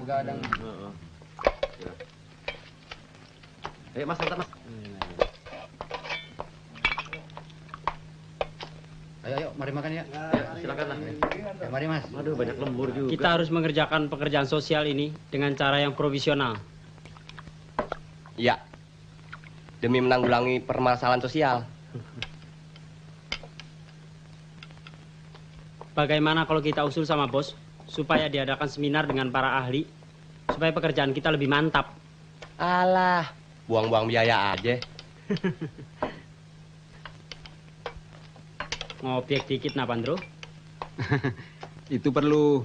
begadang. Ayo mas, antar mas. Ayo, mari makan ya. Ayo, silakan lah. Ya, mari mas. Aduh, banyak lembur juga. Kita harus mengerjakan pekerjaan sosial ini dengan cara yang profesional. Iya. Demi menanggulangi permasalahan sosial. Bagaimana kalau kita usul sama bos supaya diadakan seminar dengan para ahli supaya pekerjaan kita lebih mantap? Alah, buang-buang biaya aja. Ngopiek dikit nah, Pandro. Itu perlu.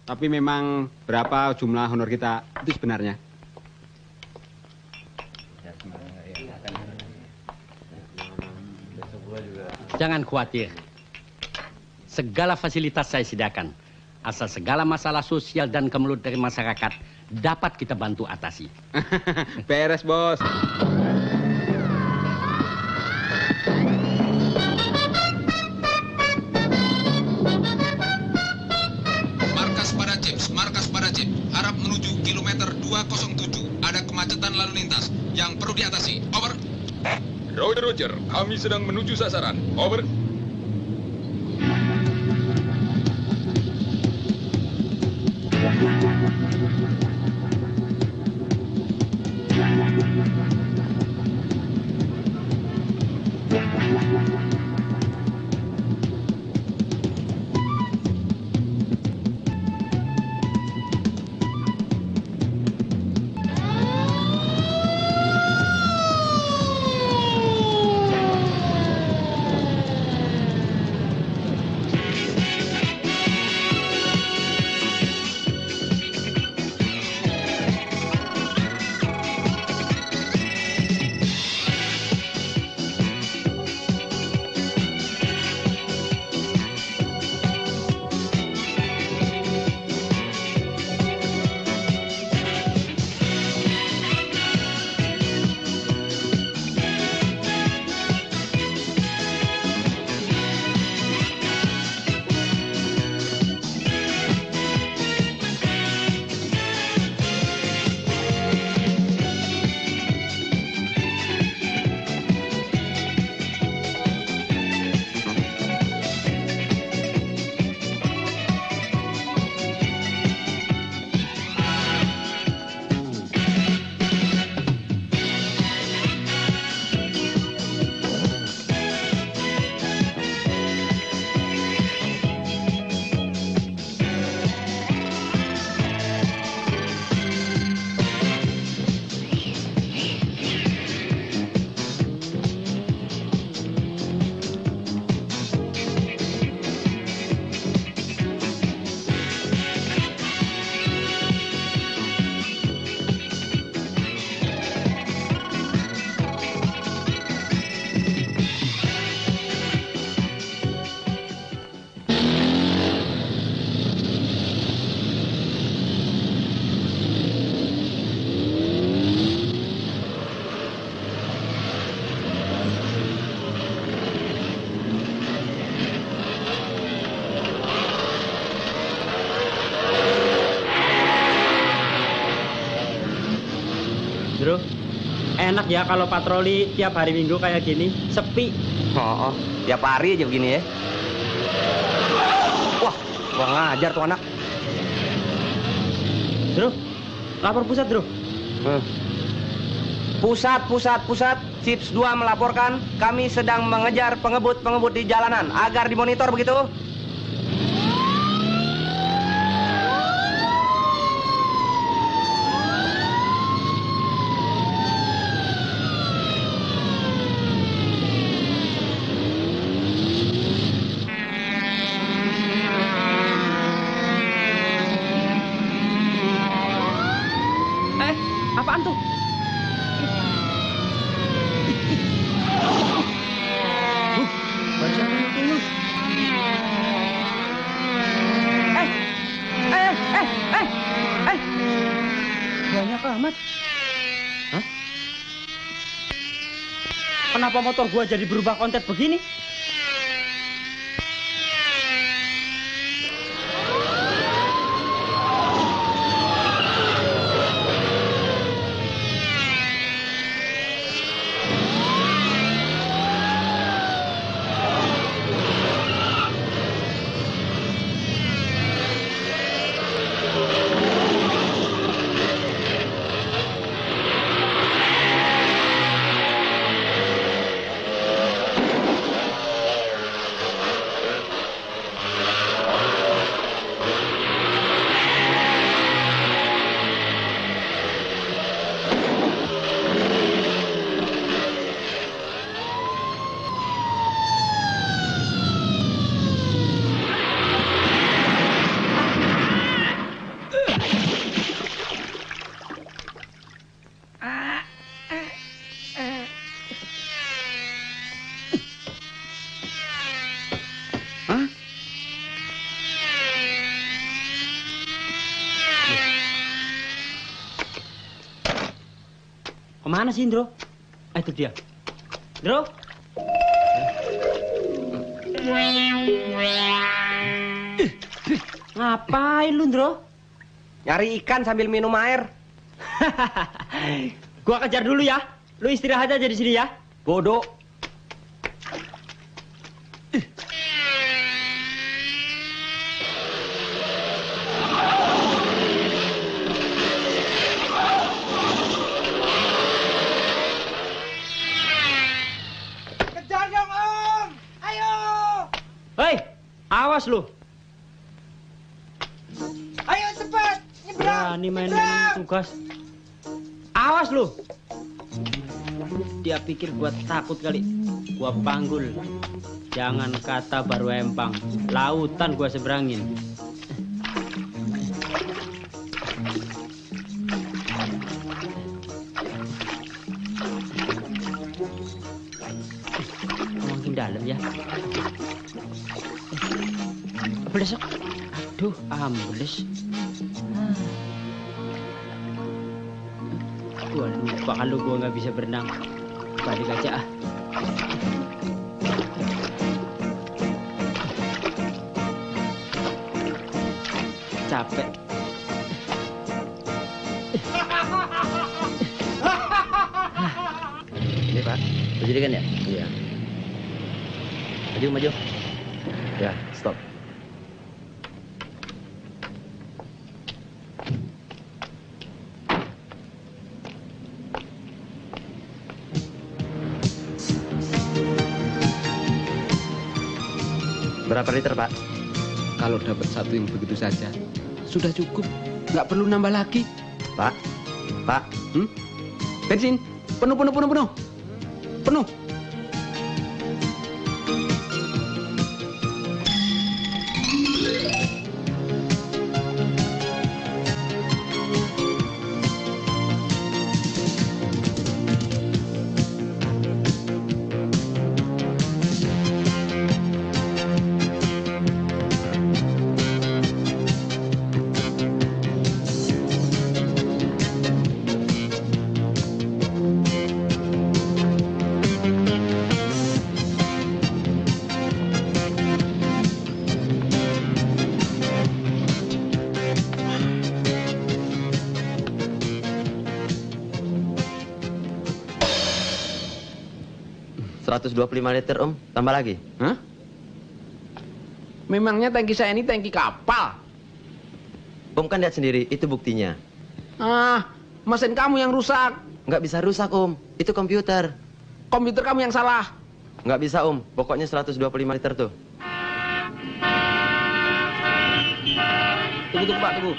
Tapi memang berapa jumlah honor kita itu sebenarnya? Jangan khawatir. Segala fasilitas saya sediakan. Asal segala masalah sosial dan kemelut dari masyarakat dapat kita bantu atasi. Beres, Bos. Markas pada Jeep. Harap menuju kilometer 207. Ada kemacetan lalu lintas yang perlu diatasi. Over. Roger, kami sedang menuju sasaran. Over. Bro, enak ya kalau patroli tiap hari Minggu kayak gini, sepi. Oh, tiap hari aja begini ya. Wah, kurang ngajar tuh anak. Bro, lapor pusat, Bro. Pusat. Chips 2 melaporkan kami sedang mengejar pengebut-pengebut di jalanan agar dimonitor begitu. Apaan tuh? Banyak amat. Hah? Kenapa motor gua jadi berubah konten begini? Kemana sih Indro? Itu dia. Indro? Ngapain lu, Indro? Nyari ikan sambil minum air. Gua kejar dulu ya. Lu istirahat aja di sini ya. Bodoh. Kejar dong, Om! Ayo! Hei, awas lu. Ayo cepat! Nyebrang! Berani main Nyebrang! tugas. Awas lu. Dia pikir gua takut kali. Gua panggul. Jangan kata baru empang. Lautan gua seberangin. Makin dalam ya. Ambles. Aduh, ambles. Gua lupa kalau gua nggak bisa berenang. Balik aja ah. Capek. Ini Pak, penyidikan ya? Iya. Maju, maju. Ya, stop. Berapa liter, Pak? Kalau dapat satu yang begitu saja, sudah cukup. Nggak perlu nambah lagi. Pak, Pak. Bensin, penuh. Penuh. ...125 liter, Om. Tambah lagi. Hah? Memangnya tangki saya ini tangki kapal? Om kan lihat sendiri, itu buktinya. Ah, mesin kamu yang rusak. Nggak bisa rusak, Om. Itu komputer. Komputer kamu yang salah. Nggak bisa, Om. Pokoknya 125 liter tuh. Tunggu, Pak, tunggu.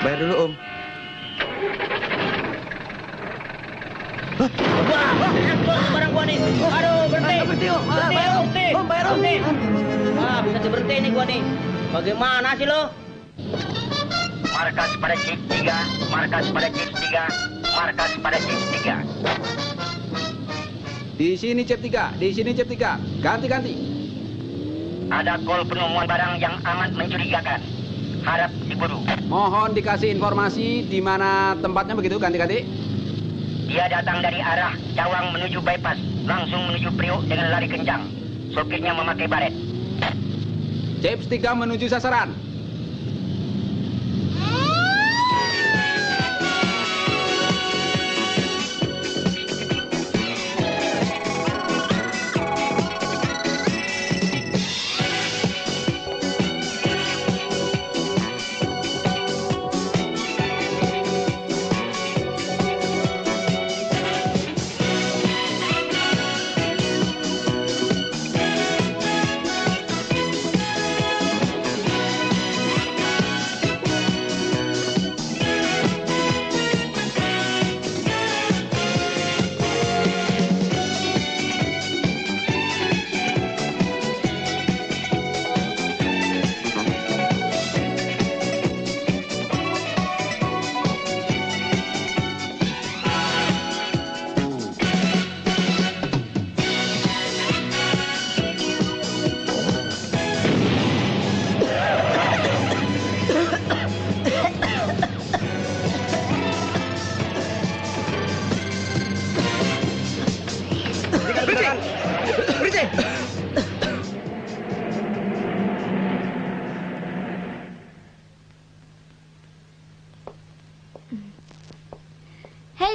Bayar dulu, Om. Barang gua nih. Aduh, berhenti. Berhenti, Om. Berhenti. Om, bayar, Om. Ah, bisa berhenti nih gua nih. Bagaimana sih lo? Markas pada chip 3, markas pada chip 3, markas pada chip 3. Di sini cep 3, di sini cep 3. Ganti. Ada kol penemuan barang yang amat mencurigakan. Harap diburu. Mohon dikasih informasi di mana tempatnya begitu, ganti. Dia datang dari arah Cawang menuju bypass, langsung menuju Priok dengan lari kencang. Sopirnya memakai baret. Cep 3 menuju sasaran.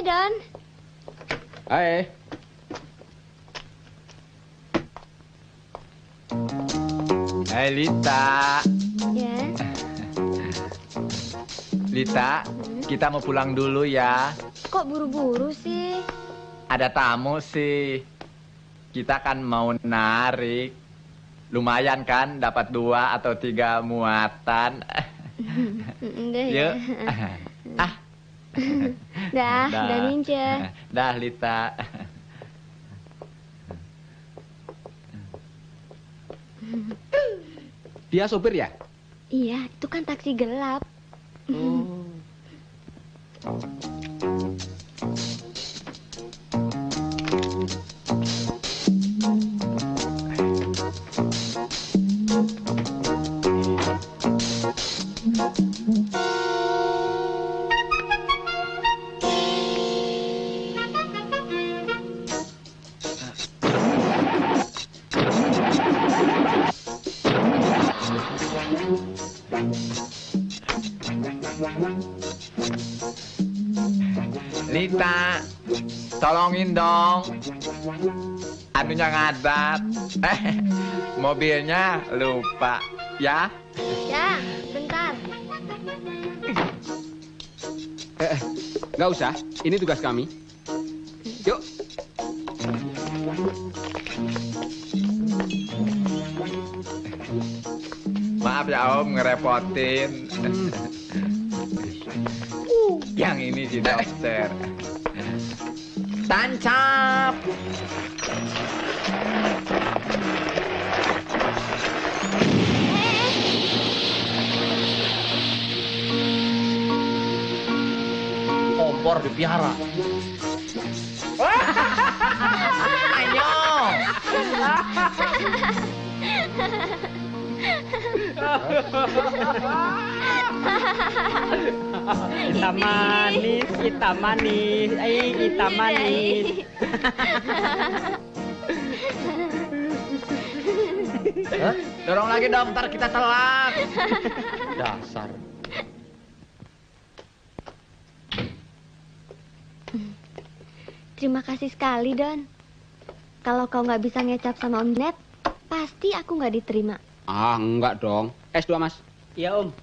Don. Hai. Hai, Lita. Ya. Lita, kita mau pulang dulu ya. Kok buru-buru sih? Ada tamu sih. Kita kan mau narik. Lumayan kan dapat 2 atau 3 muatan. Udah Yuk. ya. Dah Ninja. Dah, Lita. Dia sopir ya? Iya, itu kan taksi gelap. Lita, tolongin dong. Anunya ngadat. Mobilnya lupa, ya? Ya, bentar. Nggak usah. Ini tugas kami. Yuk. Maaf ya Om, ngerepotin. Yang ini si dokter. Tancap. Kompor dipiara. Ayo. Kita manis, kita manis, kita manis. Dorong lagi dong, ntar kita telat. Dasar. Terima kasih sekali, Don. Kalau kau nggak bisa ngecap sama Om Net, pasti aku nggak diterima. Ah, enggak dong. S2, Mas. Iya, Om.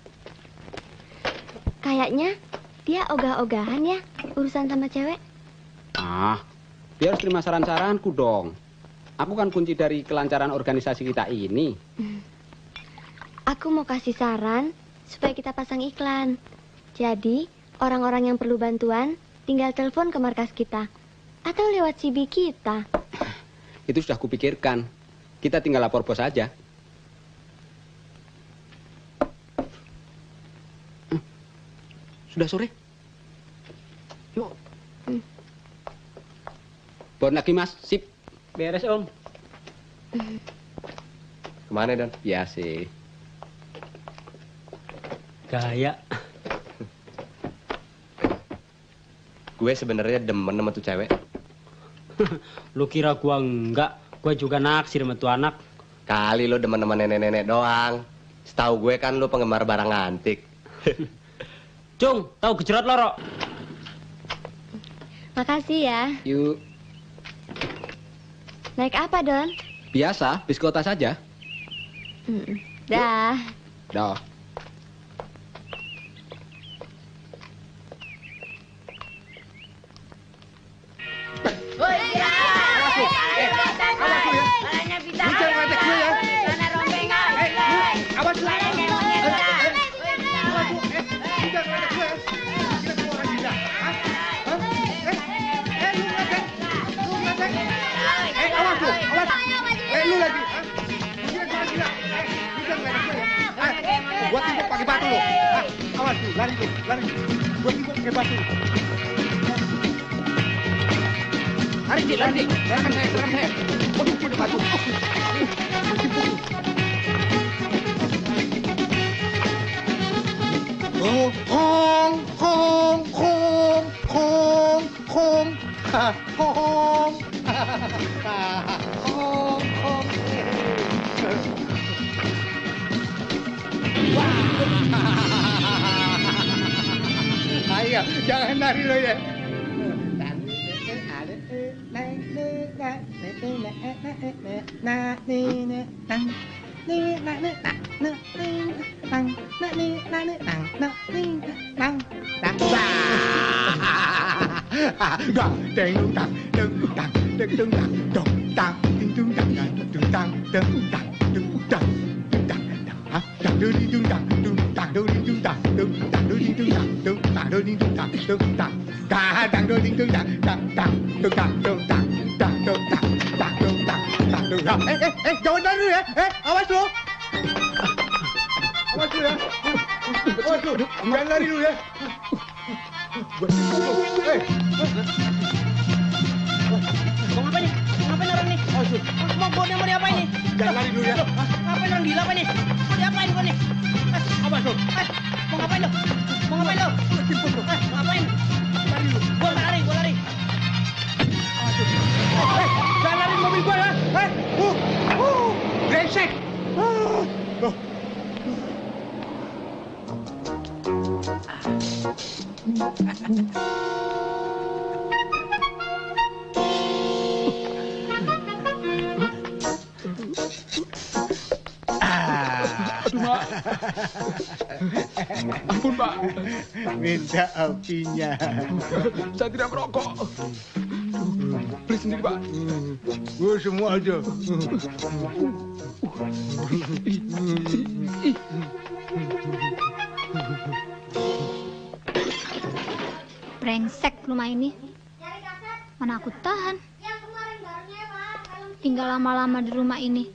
Kayaknya dia ogah-ogahan ya urusan sama cewek. Ah, dia harus terima saran-saranku dong. Aku kan kunci dari kelancaran organisasi kita ini. Aku mau kasih saran supaya kita pasang iklan. Jadi, orang-orang yang perlu bantuan tinggal telepon ke markas kita. Atau lewat CB kita. Itu sudah kupikirkan. Kita tinggal lapor bos saja. Sudah sore. Yuk. Bon lagi, Mas. Sip. Beres, Om. Kemana, Don? Ya sih. Gaya. Gue sebenarnya demen sama tuh cewek. Lu kira gua enggak? Gua juga naksir sama tuh anak. Kali lo demen sama nenek-nenek doang. Setahu gue kan lo penggemar barang antik. Cung, tahu gejrot loro. Makasih ya. Yuk. Naik apa, Don? Biasa, bis kota saja. Dah. Dah. Gua timbuk pakai batu lo. Awas lu, lari lu, lari. Gua timbuk pakai batu. Lari, Dik, lari, Dik. Serahkan saya. Gua timbuk pakai batu. Ayo, jangan lari lo ya. Jangan lari ya. Awas lu. Awas lu ya. Awas lu. Jangan lari dulu ya. Mau ngapain nih? Ngapain orang nih? Mau diapain nih? Jangan lari dulu ya. Ngapain orang gila apa nih? Mau diapain kau nih? Awas lu. Mau ngapain lo? Mau ngapain lo? Ngapain? Lari dulu. Gua lari. Awas lu. Jangan lari mobil gua ya. Brengsek. Aduh, Mak. Ampun, Pak. Minta apinya. Saya tidak merokok. Beli sendiri, Pak. Semua aja. Brengsek rumah ini. Mana aku tahan. Tinggal lama-lama di rumah ini.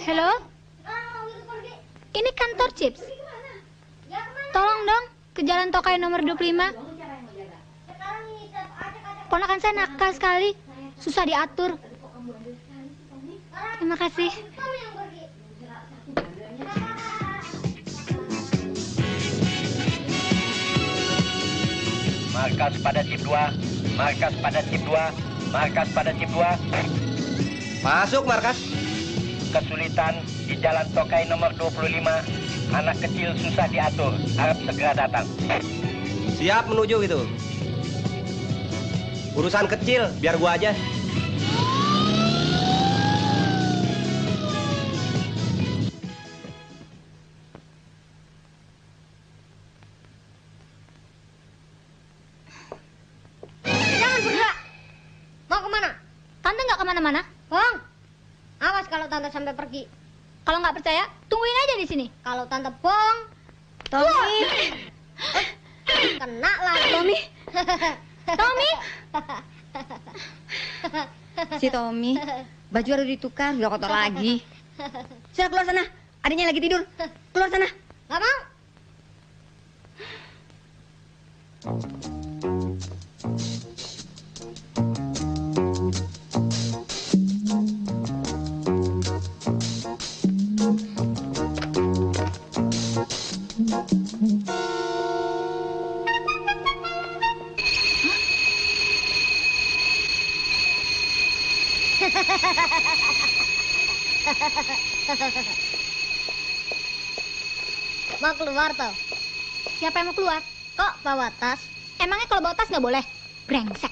Halo? Ini kantor Chips. Tolong dong, ke Jalan Tokai nomor 25. Ponakan saya nakal sekali, susah diatur. Terima kasih. Markas pada chip 2. Markas pada chip 2. Markas pada chip 2. Masuk markas. Kesulitan di Jalan Tokai nomor 25. Anak kecil susah diatur. Harap segera datang. Siap menuju itu. Urusan kecil, biar gua aja. Jangan bergerak. Mau kemana? Tante nggak kemana-mana. Bong, awas kalau tante sampai pergi. Kalau nggak percaya, tungguin aja di sini. Kalau tante bohong, Tommy, kena lah Tommy. Tommy. Si Tommy, baju harus ditukar, udah kotor lagi. Sudah keluar sana, adiknya lagi tidur. Keluar sana. Gak mau. Mau keluar toh? Siapa yang mau keluar? Kok bawa tas? Emangnya kalau bawa tas nggak boleh? Brengsek.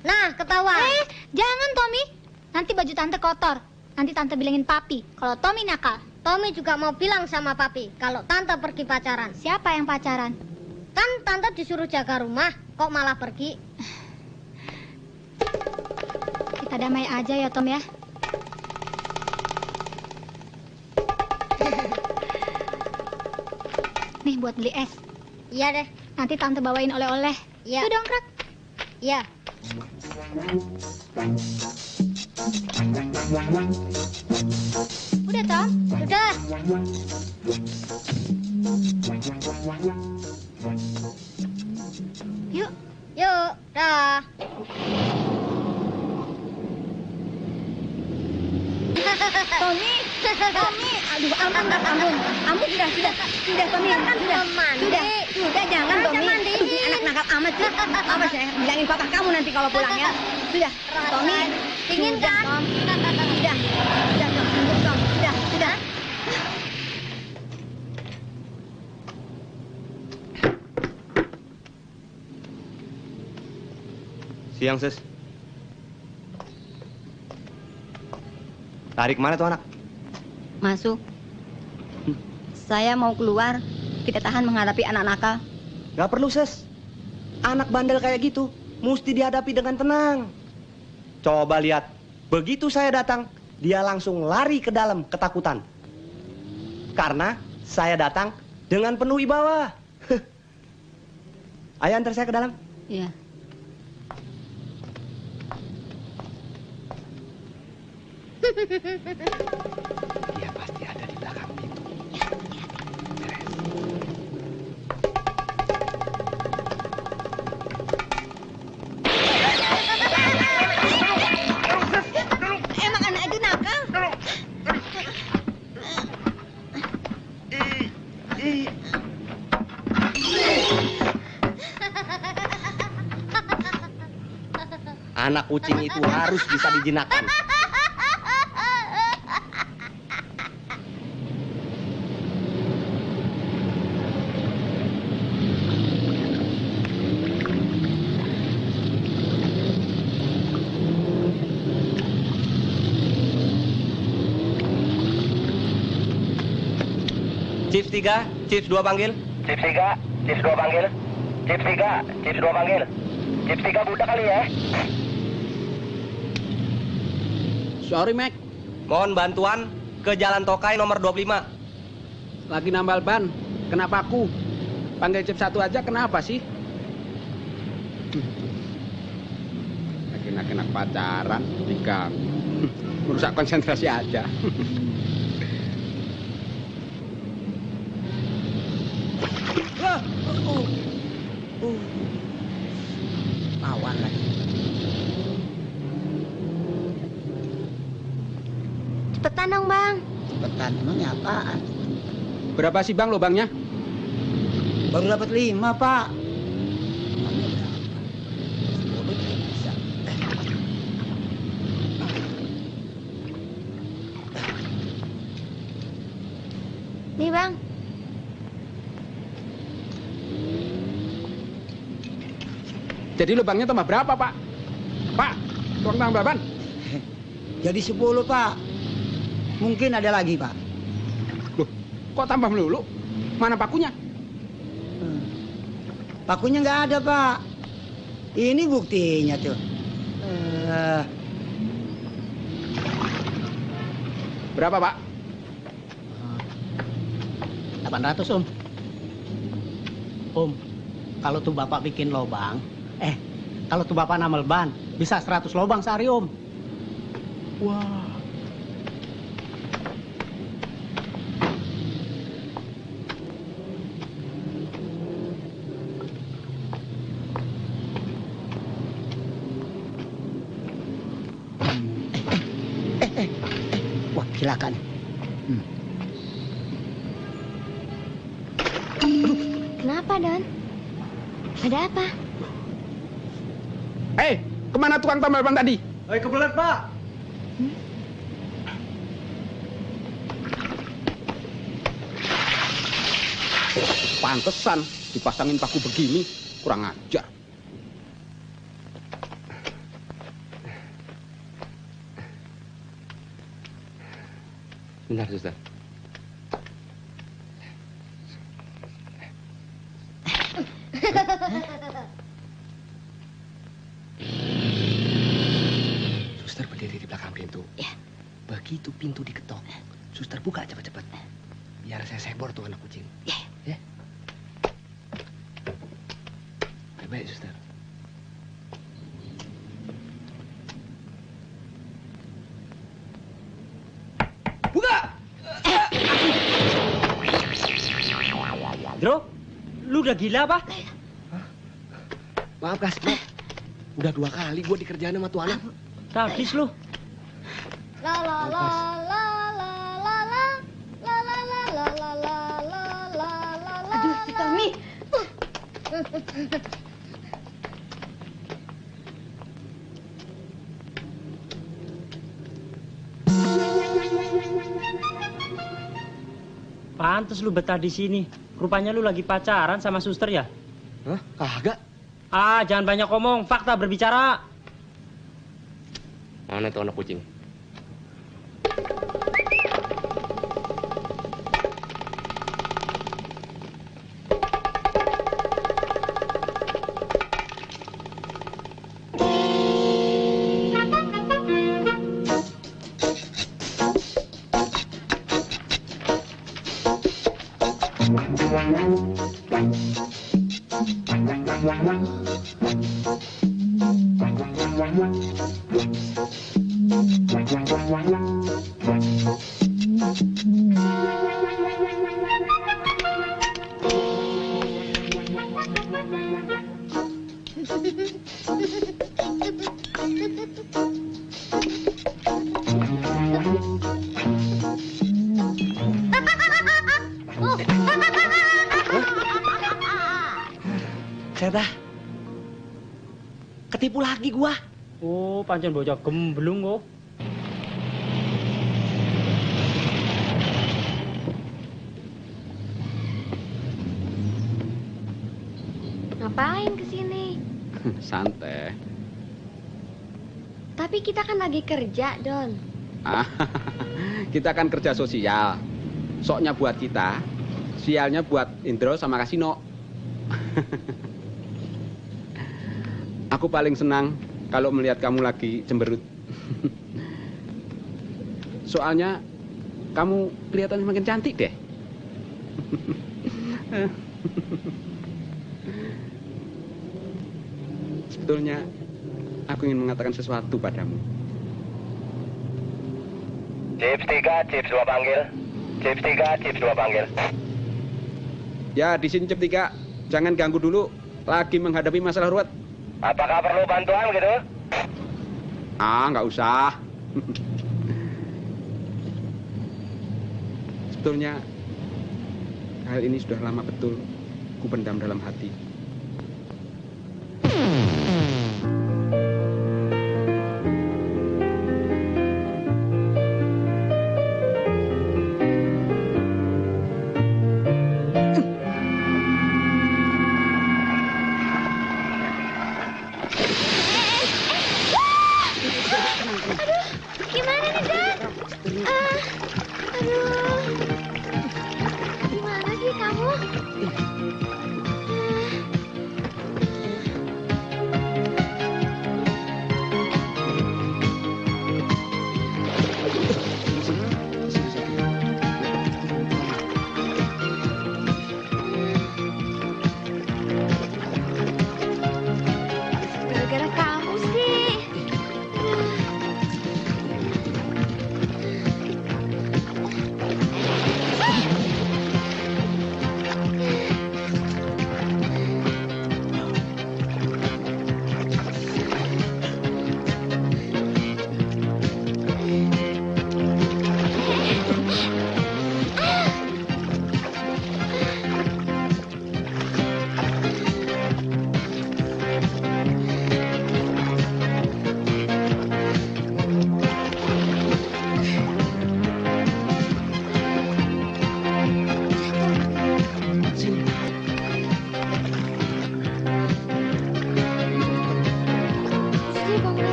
Nah, ketawa. Jangan Tommy. Nanti baju tante kotor. Nanti tante bilangin papi kalau Tommy nakal. Tommy juga mau bilang sama papi kalau tante pergi pacaran. Siapa yang pacaran? Kan tante disuruh jaga rumah, kok malah pergi? Kita damai aja ya Tom ya. nih buat beli es. Iya deh. Nanti tante bawain oleh-oleh. Iya. Tuh dongkrak. Iya. Udah, Tom? Udah. Yuk. Yuk, dah. Tommy, aduh ampun, sudah, Tommy, sudah, jangan Tommy, anak nakal amat sih, apa saya bilangin papa kamu nanti kalau pulang ya, sudah, Tommy, dingin kan? Sudah, sudah. Siang, Sis. Tarik mana tuh anak? Masuk. Saya mau keluar. Kita tahan menghadapi anak nakal. Gak perlu, Sis. Anak bandel kayak gitu mesti dihadapi dengan tenang. Coba lihat. Begitu saya datang, dia langsung lari ke dalam ketakutan. Karena saya datang dengan penuh wibawa. Ayo antar saya ke dalam. Iya. Dia pasti ada di belakang pintu. Emang anak itu nakal? Anak kucing itu harus bisa dijinakkan. Chips 3, Chips 2 panggil. Chips 3, Chips 2 panggil. Chips 3, Chips 2 panggil. Chips 3 budak kali ya. Sorry, Mac. Mohon bantuan ke Jalan Tokai nomor 25. Lagi nambal ban. Kenapa aku? Panggil Cip 1 aja kenapa sih? Lagi enak-enak pacaran, diganggu. Merusak konsentrasi aja. Lawan lagi. Cepetan dong, Bang. Cepetan, emangnya apaan? Berapa sih, Bang, lubangnya? Baru dapat 5, Pak. Nih, Bang. Jadi lubangnya tambah berapa, Pak? Pak, tukang tambah ban. Jadi 10, Pak. Mungkin ada lagi, Pak. Loh, kok tambah melulu? Mana pakunya? Pakunya nggak ada, Pak. Ini buktinya tuh. Berapa, Pak? 800, Om. Om, kalau tuh Bapak bikin lobang, kalau tuh Bapak nambal ban, bisa 100 lobang sehari, Om. Wah. Wah, silakan. Kenapa, Don? Ada apa? Kemana tukang tambal ban tadi? Kebelet, Pak. Pantesan dipasangin paku begini, kurang ajar. Bentar, Suster. Suster berdiri di belakang pintu. Ya. Begitu pintu diketok, Suster buka cepat-cepat. Biar saya sebor tuh anak kucing. Ya. Ya. Baik, suster. Buka! Bro, lu udah gila apa? Maaf, Kas. Maaf. Udah 2 kali gue dikerjain sama tuh anak. Habis lu. La la la la la la la la la la la la la la la la. Aduh, si Tommy. Pantes lu betah di sini. Rupanya lu lagi pacaran sama suster ya? Hah? Kagak. Ah, jangan banyak ngomong. Fakta berbicara. Mana tuh anak kucing? Saya ketipu lagi gua. Oh, pancen bocah gemblung kok. Ngapain kesini? Santai. Tapi kita kan lagi kerja, Don. Kita kan kerja sosial. Soknya buat kita, sialnya buat Indro sama Kasino. Aku paling senang kalau melihat kamu lagi cemberut. Soalnya kamu kelihatan semakin cantik deh. Sebetulnya aku ingin mengatakan sesuatu padamu. Chips 3, Chips 2 panggil. Chips 3, Chips 2 panggil. Ya, di sini Chips 3. Jangan ganggu dulu. Lagi menghadapi masalah ruwet. Apakah perlu bantuan gitu? Nggak usah. Sebetulnya hal ini sudah lama betul ku pendam dalam hati. Gimana nih, Dan? Aduh. Gimana sih kamu?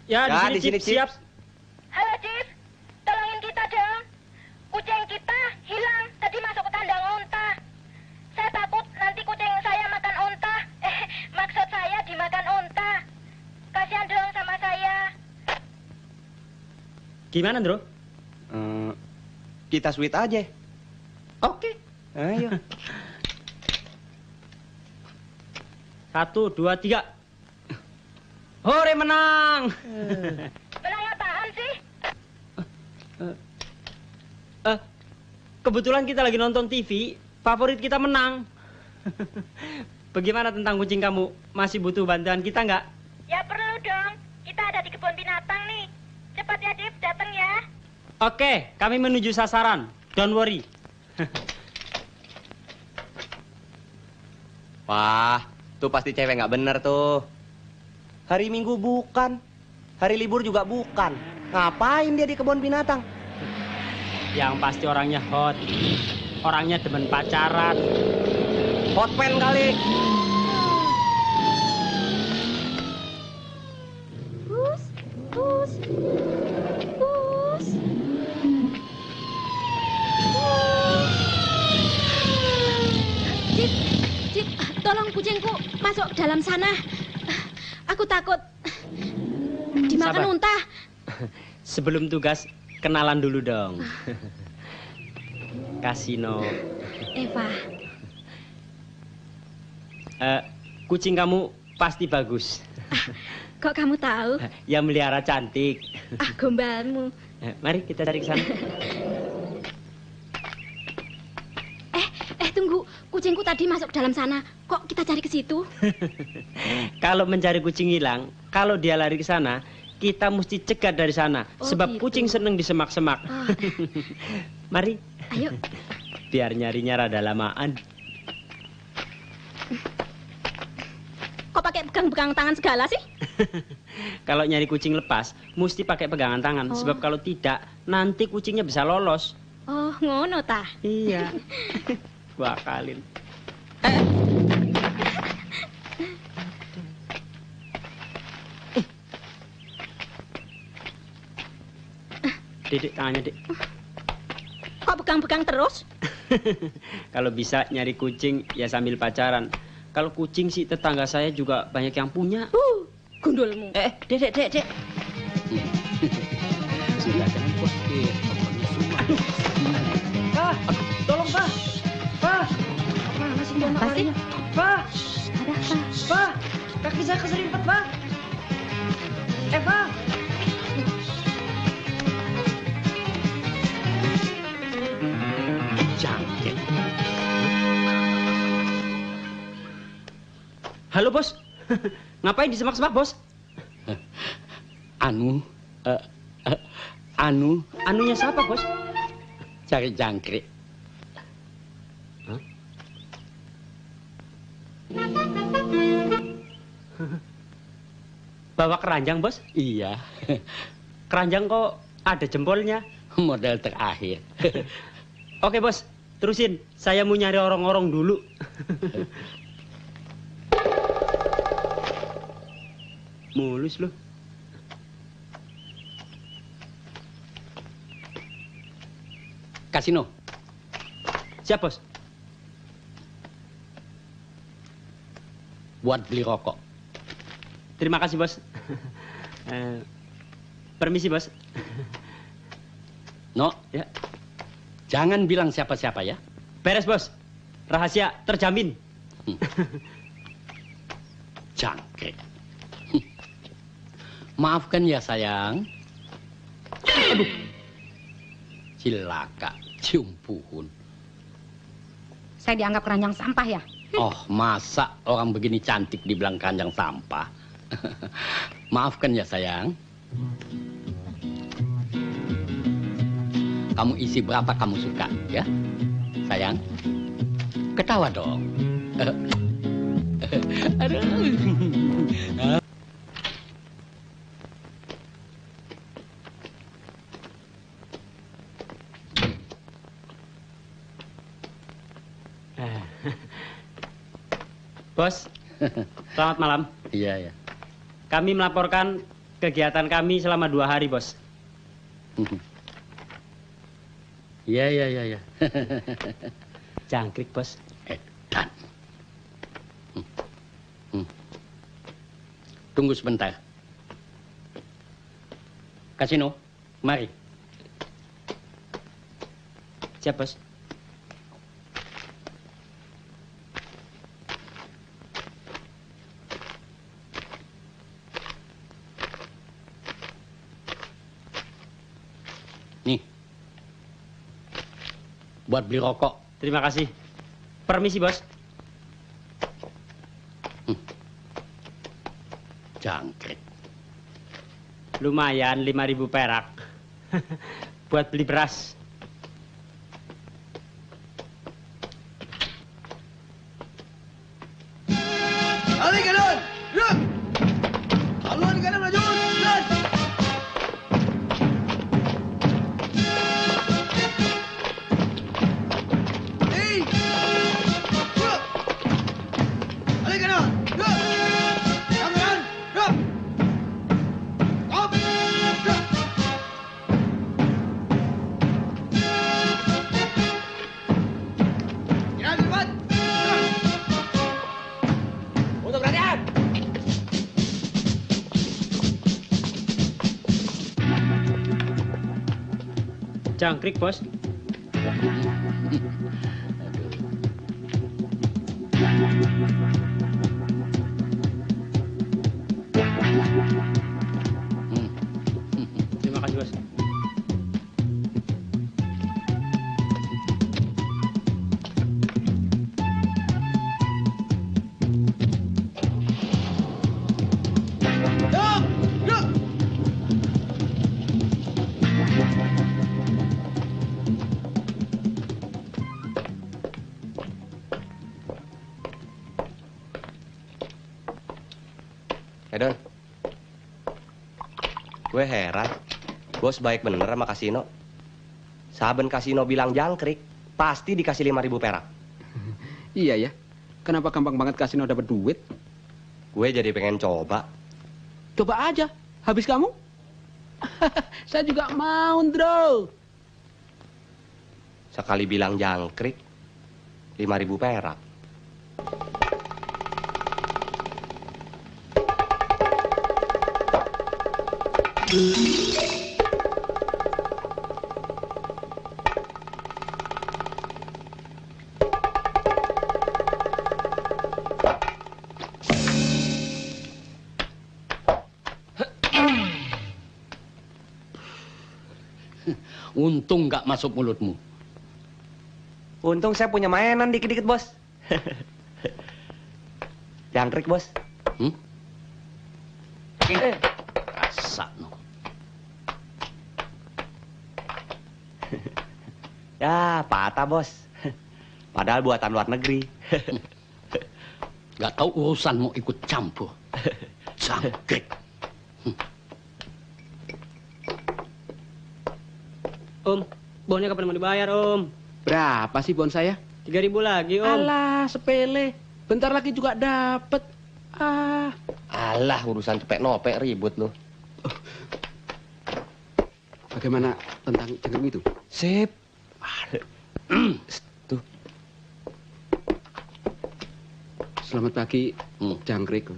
Ya, di sini, Chief. Siap. Halo, Chief. Tolongin kita dong. Kucing kita hilang, tadi masuk ke kandang onta. Saya takut nanti kucing saya makan onta. Maksud saya dimakan onta. Kasihan dong sama saya. Gimana, Bro? Kita sweet aja. Oke. Ayo. 1, 2, 3. Hore, menang! Menang apaan sih? Kebetulan kita lagi nonton TV, favorit kita menang. Bagaimana tentang kucing kamu? Masih butuh bantuan kita nggak? Ya perlu dong. Kita ada di kebun binatang nih. Cepat ya, Div, datang ya. Oke, kami menuju sasaran. Don't worry. Wah, tuh pasti cewek nggak bener tuh. Hari Minggu bukan, hari libur juga bukan. Ngapain dia di kebun binatang? Yang pasti orangnya hot. Orangnya demen pacaran. Hot pen kali. Bus, bus, bus. Cip, tolong kucingku masuk dalam sana. Aku takut dimakan Sabar. unta. Sebelum tugas, kenalan dulu dong. Kasino. Eva, Kucing kamu pasti bagus. kok kamu tahu? Yang melihara cantik. Gombalmu. Mari kita cari ke sana. Tunggu. Kucingku tadi masuk dalam sana. Kok kita cari ke situ? Kalau mencari kucing hilang, kalau dia lari ke sana, kita mesti cegat dari sana. Oh, sebab gitu. kucing seneng di semak-semak. Oh. Mari. Ayo. Biar nyarinya rada lamaan. Kok pakai pegang-pegang tangan segala sih? Kalau nyari kucing lepas, mesti pakai pegangan tangan. Oh. Sebab kalau tidak, nanti kucingnya bisa lolos. Oh, ngono tah. Iya. Bakalin. Dek, tangannya, Dek. Kok pegang-pegang terus? Kalau bisa nyari kucing, ya sambil pacaran. Kalau kucing sih tetangga saya juga banyak yang punya. Gundulmu. Dek. Sudah, jangan postir. Pokoknya semua. Pak, tolong Pak. Pak, mana sih dia anak larinya? Pak, Ada apa? Pak, kaki saya keserimpet Pak. Pak. Jangkit. Halo, Bos. Ngapain di semak-semak, Bos? Anunya siapa, Bos? Cari jangkrik. Bawa keranjang, Bos? Iya. Keranjang kok ada jempolnya? Model terakhir. Oke, Bos. Terusin. Saya mau nyari orang-orang dulu. Mulus lu. Kasino. Siap, Bos. Buat beli rokok. Terima kasih, Bos. Permisi, Bos. No, Ya. jangan bilang siapa-siapa ya. Beres, Bos. Rahasia terjamin. Jangkrik. Maafkan ya sayang. Aduh. Cilaka, cium puhun. Saya dianggap keranjang sampah ya? Oh, masa orang begini cantik dibilang keranjang sampah? Maafkan ya sayang. Kamu isi berapa kamu suka, ya? Sayang, ketawa dong. Aduh. Bos, selamat malam. Iya, ya. Kami melaporkan kegiatan kami selama 2 hari, Bos. Iya. Jangkrik, Bos. Edan. Tunggu sebentar. Kasino, mari. Siap, Bos. Nih. Buat beli rokok. Terima kasih. Permisi, Bos. Jangkrik. Lumayan 5.000 perak. Buat beli beras. Ali kanan! Gerak! Haluan kanan maju! Gerak! Hei! Gerak! Ali kanan! Gerak! Yang kanan! Gerak! Stop! Gerak! Jalan cepat! Gerak! Untuk perhatian! Jangkrik, Bos. Terima kasih, Bos. Gerak! Gerak! Don, gue heran, bos baik bener sama kasino. Saben kasino bilang jangkrik, pasti dikasih 5.000 perak. Iya ya. Kenapa gampang banget kasino dapat duit? Gue jadi pengen coba. Coba aja. Habis kamu? Saya juga mau, Ndro. Sekali bilang jangkrik, 5.000 perak. Untung nggak masuk mulutmu. Untung saya punya mainan dikit-dikit, bos. Jangkrik, bos. Asak, no. Ya, patah, bos. Padahal buatan luar negeri. Gak tahu urusan mau ikut campur. Jangkrik. Om, bonnya kapan mau dibayar, Om? Berapa sih bon saya? 3.000 lagi, Om. Alah, sepele. Bentar lagi juga dapet. Alah, urusan cepek-nopek ribut lu. Bagaimana tentang jangkrik itu? Sip. Tuh. Selamat pagi, jangkrik.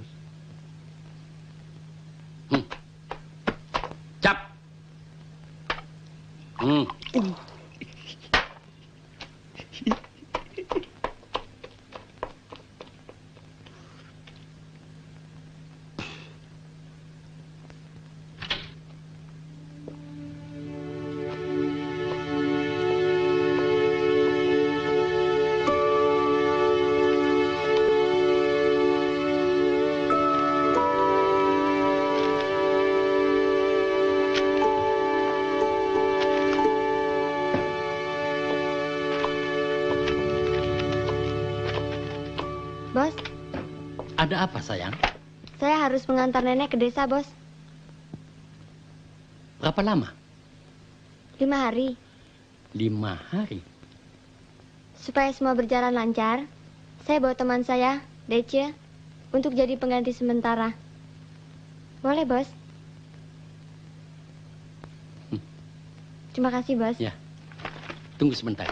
Cap. Bos, Ada apa, sayang? saya harus mengantar nenek ke desa, Bos. Berapa lama? 5 hari. 5 hari. Supaya semua berjalan lancar, saya bawa teman saya, Dece, untuk jadi pengganti sementara. Boleh, Bos? Terima kasih, Bos. Ya. Tunggu sebentar.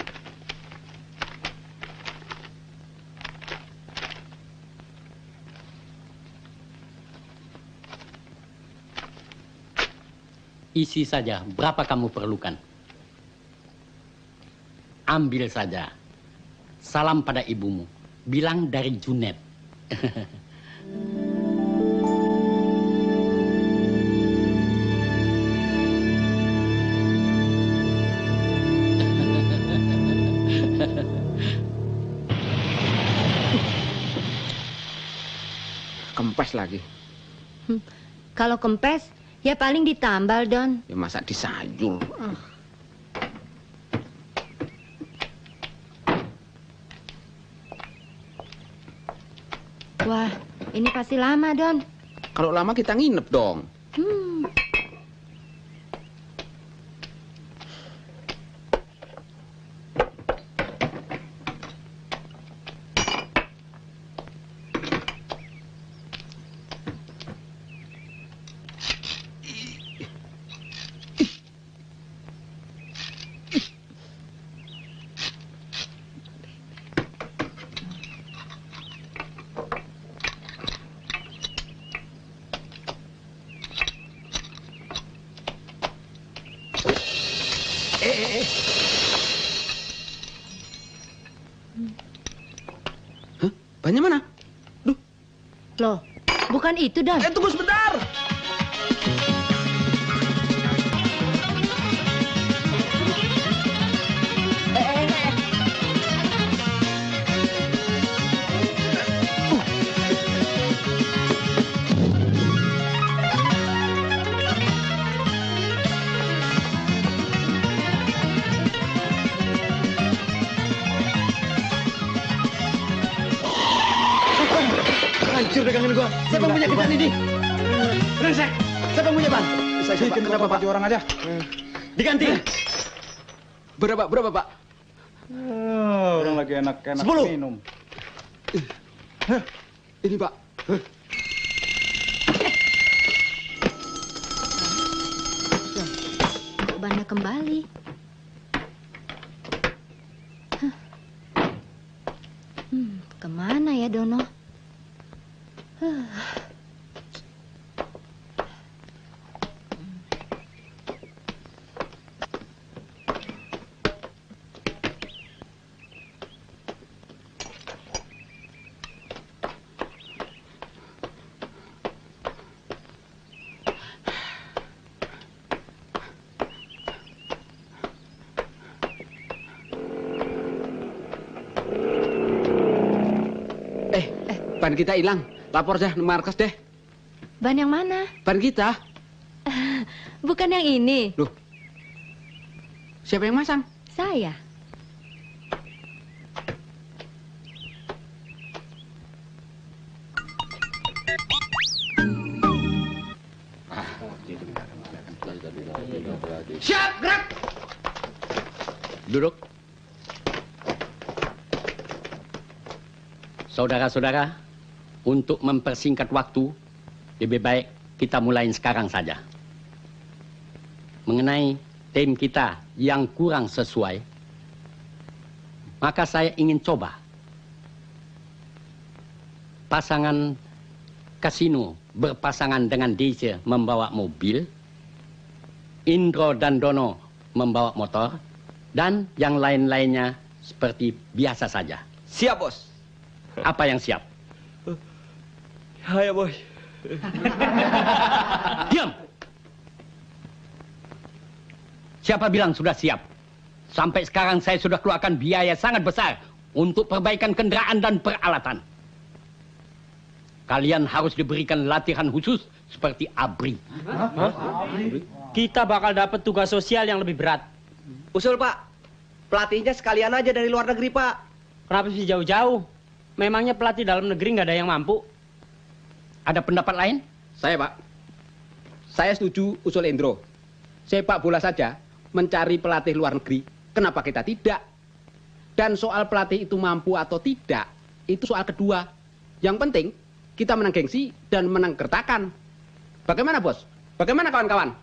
Isi saja berapa kamu perlukan. Ambil saja. Salam pada ibumu. Bilang dari Junet. Kempes lagi. Kalau kempes, ya paling ditambal, Don. Ya masa disayur. Wah, ini pasti lama, Don. Kalau lama kita nginep dong. Bannya mana? Loh, bukan itu, Don. Tunggu sebentar. Hancur dagangan gua. Siapa yang punya kerjaan ini? Brengsek. Siapa yang punya ban? Saya bikin berapa Pak? Orang aja. Diganti. Berapa Pak? Orang lagi enak-enak 10. minum. Ini Pak. Untuk bannya kembali. Kemana ya, Dono? Ban kita hilang. Lapor dah markas deh. Ban yang mana? Ban kita. Bukan yang ini. Loh. Siapa yang masang? Saya. Siap, gerak. Duduk. Saudara-saudara, untuk mempersingkat waktu, lebih baik kita mulai sekarang saja. Mengenai tim kita yang kurang sesuai, maka saya ingin coba pasangan Kasino berpasangan dengan Dece membawa mobil, Indro dan Dono membawa motor, dan yang lain-lainnya seperti biasa saja. Siap, Bos. Apa yang siap? Ayo, Bos. Diam! Siapa bilang sudah siap? Sampai sekarang saya sudah keluarkan biaya sangat besar untuk perbaikan kendaraan dan peralatan. Kalian harus diberikan latihan khusus seperti ABRI. Kita bakal dapat tugas sosial yang lebih berat. Usul, Pak. Pelatihnya sekalian aja dari luar negeri, Pak. Kenapa sih jauh-jauh? Memangnya pelatih dalam negeri nggak ada yang mampu? Ada pendapat lain? Saya, Pak. Saya setuju usul Indro. Sepak bola saja mencari pelatih luar negeri. Kenapa kita tidak? Dan soal pelatih itu mampu atau tidak, itu soal kedua. Yang penting, kita menang gengsi dan menang gertakan. Bagaimana, Bos? Bagaimana kawan-kawan?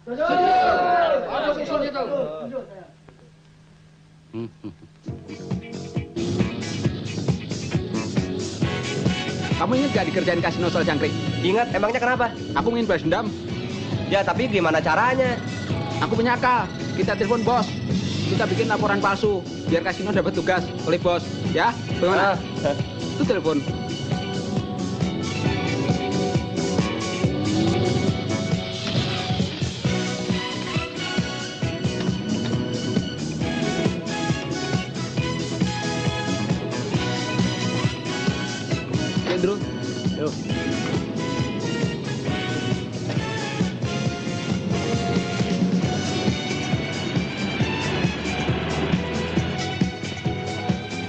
Kamu ingin gak dikerjain kasino soal jangkrik? Ingat, emangnya kenapa? Aku ingin balas dendam. Ya, tapi gimana caranya? Aku punya akal. Kita telepon bos. Kita bikin laporan palsu biar kasino dapat tugas oleh bos. Ya, bagaimana? Itu telepon. Andrew. Yuk.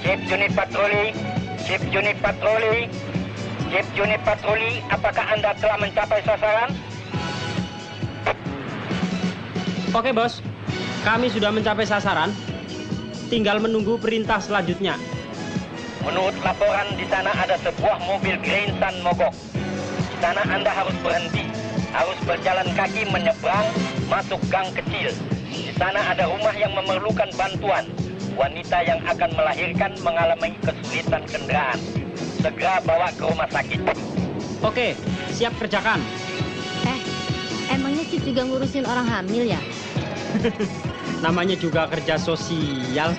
Chief unit patroli, Chief unit patroli, Chief unit patroli, apakah Anda telah mencapai sasaran? Oke, Bos. Kami sudah mencapai sasaran. Tinggal menunggu perintah selanjutnya. Menurut laporan, di sana ada sebuah mobil Grandstand mogok. Di sana Anda harus berhenti, harus berjalan kaki menyeberang, masuk gang kecil. Di sana ada rumah yang memerlukan bantuan. Wanita yang akan melahirkan mengalami kesulitan kendaraan. Segera bawa ke rumah sakit. Oke, siap kerjakan. Emangnya Chief juga ngurusin orang hamil ya? Namanya juga kerja sosial.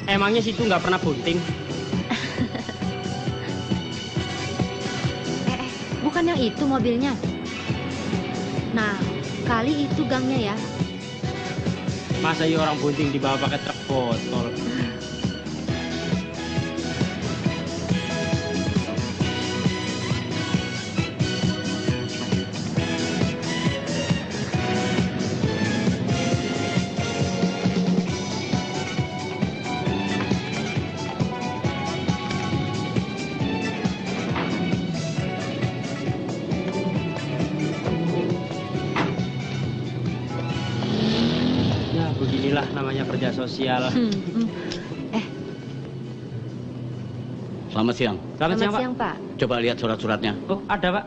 Emangnya situ nggak pernah bunting? Bukan yang itu mobilnya. Nah, kali itu gangnya ya. Masa iya orang bunting dibawa pakai truk botol? Beginilah namanya kerja sosial. Selamat siang. Selamat siang, Pak. Coba lihat surat-suratnya. Oh, ada, Pak.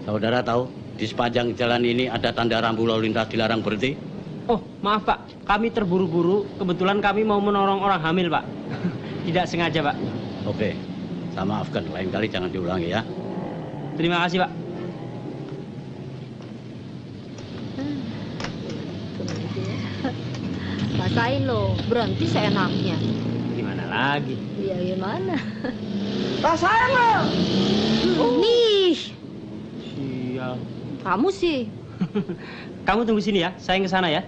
Saudara tahu, di sepanjang jalan ini ada tanda rambu lalu lintas dilarang berhenti? Oh, maaf, Pak. Kami terburu-buru. Kebetulan kami mau menolong orang hamil, Pak. Tidak sengaja, Pak. Oke, saya maafkan. Lain kali jangan diulangi ya. Terima kasih, Pak. Rasain loh, berhenti seenaknya. Gimana lagi? Iya, gimana? Rasain lo! Nih! Sial. Kamu sih. Kamu tunggu sini ya, saya ke sana ya.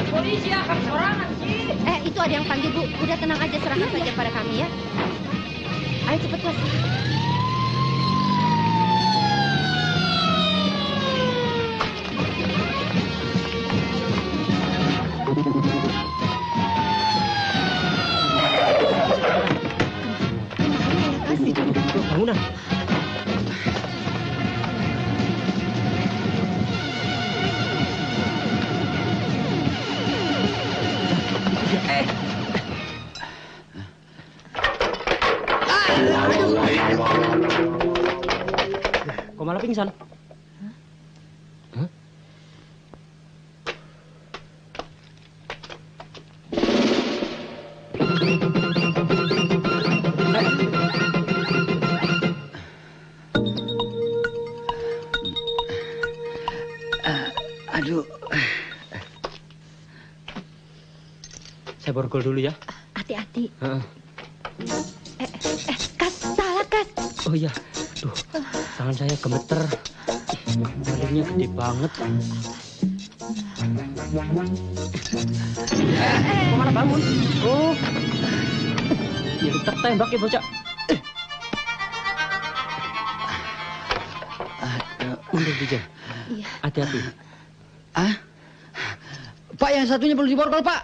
Polisi ya, kamu sorangan sih. Itu ada yang panggil, Bu. Udah tenang aja, serahkan saja pada kami ya. Ayo cepet, Bos. Bangunan. Kok malah pingsan? Aduh. Saya borgol dulu ya. Hati-hati. Kas, salah, Kas. Oh iya. Duh, tangan saya gemeter. Malingnya gede banget. Kok malah bangun? Oh. Ya tertembak ya bocah. Mundur Dijal. Iya. Hati-hati. Pak, yang satunya perlu diborgol, Pak.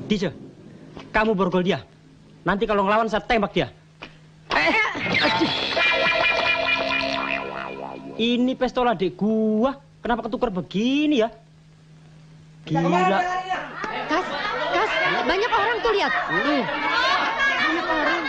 Dije, kamu borgol dia. Nanti kalau ngelawan saya tembak dia. Ini pistol adik gua. Kenapa ketukar begini ya? Gila. Kas, banyak orang tuh lihat. Banyak orang.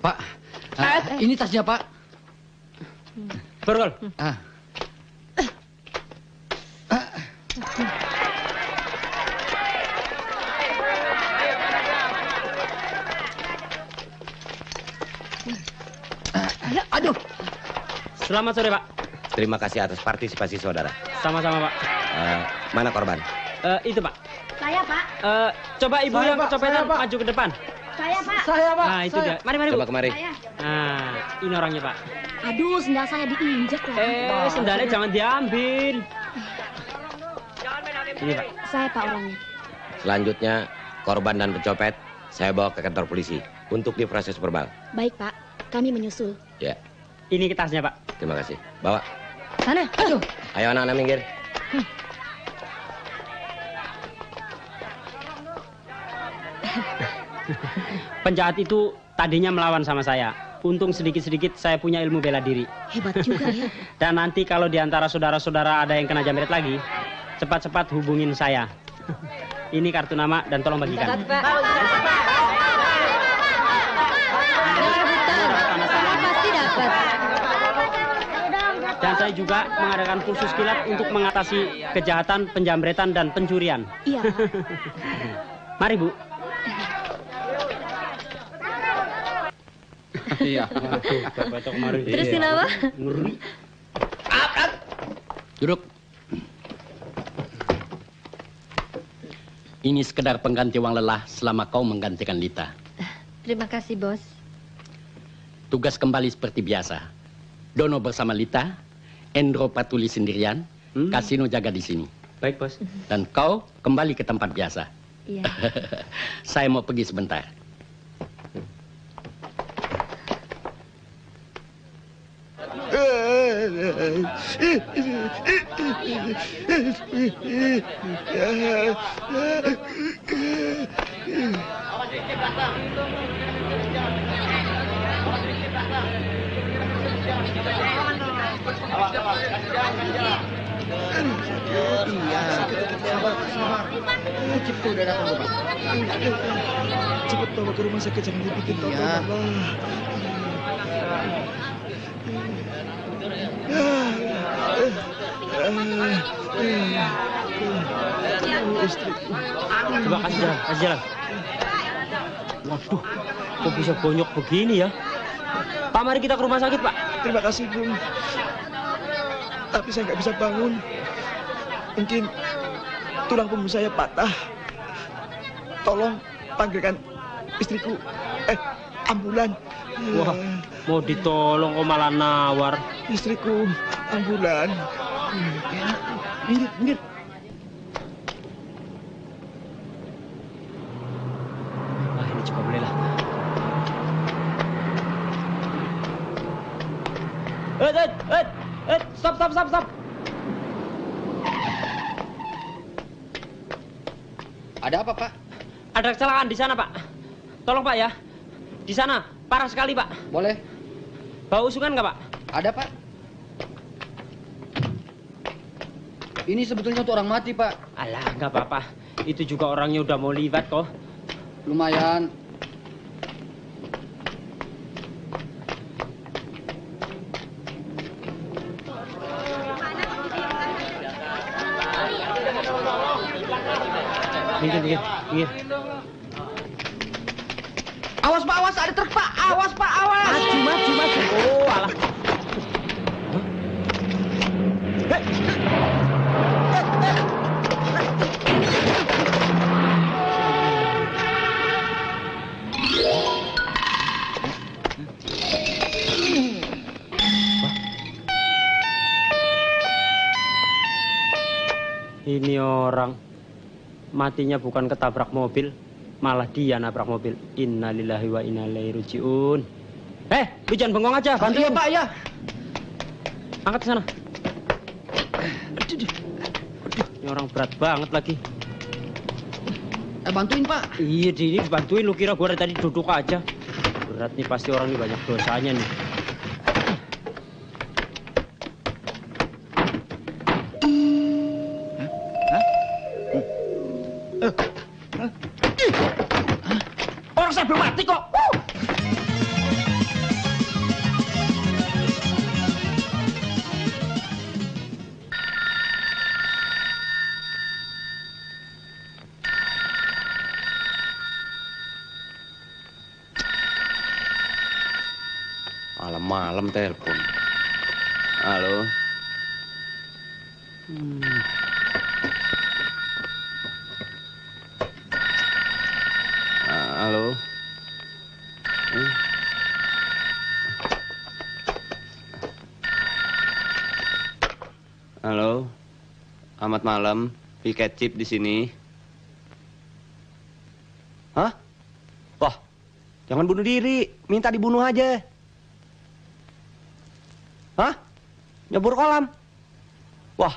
Pak, ini tasnya, Pak. Borgol. Aduh. Selamat sore, Pak. Terima kasih atas partisipasi saudara. Sama-sama, Pak. Mana korban? Itu, Pak. Saya, Pak. Coba ibu Saya, yang Pak. kecopetan Saya, Pak. maju ke depan. Saya, Pak. Nah, itu dia. Mari, Bu. Coba kemari. Nah, ini orangnya, Pak. Aduh, sendal saya diinjek lah. Sendalnya jangan diambil. Ini, Pak. Saya, Pak, orangnya. Selanjutnya korban dan pencopet saya bawa ke kantor polisi untuk diproses verbal. Baik, Pak. Kami menyusul. Ya. Ini tasnya, Pak. Terima kasih. Bawa. Sana. Aduh. Ayo anak-anak minggir. Penjahat itu tadinya melawan sama saya. Untung sedikit-sedikit saya punya ilmu bela diri. Hebat juga ya. Dan nanti kalau di antara saudara-saudara ada yang kena jamret lagi, cepat-cepat hubungin saya. Ini kartu nama dan tolong bagikan. Pasti dapat. Dan saya juga mengadakan kursus kilat untuk mengatasi kejahatan, penjamretan, dan pencurian. Iya. Mari, Bu. Iya. Terusin apa? Duduk. Ini sekedar pengganti uang lelah selama kau menggantikan Lita. Terima kasih, Bos. Tugas kembali seperti biasa. Dono bersama Lita, Endro patroli sendirian, Kasino jaga di sini. Baik, Bos. Dan kau kembali ke tempat biasa. Iya. Saya mau pergi sebentar. Cepat udah datang, Bapak. Cepat bawa ke rumah sakit, jangan dibikin tonton, Coba kasih jalan. Waduh, kok bisa bonyok begini ya? Pak, mari kita ke rumah sakit, Pak. Terima kasih, Bung. Tapi saya nggak bisa bangun. Mungkin tulang punggung saya patah. Tolong panggilkan istriku. Ambulan. Wah, mau ditolong kok malah nawar. Istriku, ambulan. Minggir. Wah, ini coba boleh lah. Stop. Ada apa, Pak? Ada kecelakaan di sana, Pak. Tolong, Pak, ya. Di sana, parah sekali, Pak. Boleh. Bawa usungan nggak, Pak? Ada, Pak. Ini sebetulnya untuk orang mati, Pak. Alah, nggak apa-apa. Itu juga orangnya udah mau liwat kok. Lumayan. Minggir. Awas, Pak, awas, ada truk, Pak. Awas, Pak, awas. Maju. Oh, alah. Ini Matinya bukan ketabrak mobil, malah dia nabrak mobil. Innalillahi wa inna ilaihi raji'un. Lu jangan bengong aja, bantu. Iya, Pak, ya. Angkat ke sana. Ini orang berat banget lagi. Bantuin, Pak. Iya, ini dibantuin. Lu kira gua dari tadi duduk aja? Berat nih, pasti orang ini banyak dosanya nih. Orang saya belum mati kok. Malam-malam telepon. Halo. Halo. Halo. Selamat malam. Piket chip di sini. Hah? Wah, jangan bunuh diri. Minta dibunuh aja. Hah? Nyebur kolam? Wah,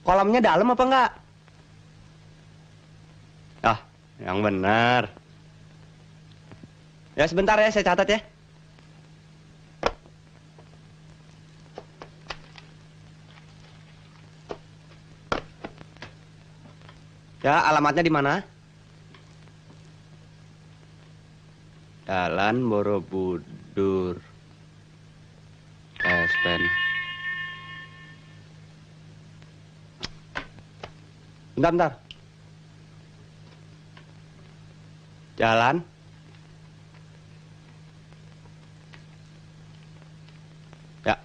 kolamnya dalam apa enggak? Ah, yang benar. Ya sebentar ya, saya catat ya. Ya, alamatnya di mana? Jalan Borobudur. Espen. Bentar. Jalan. Ya.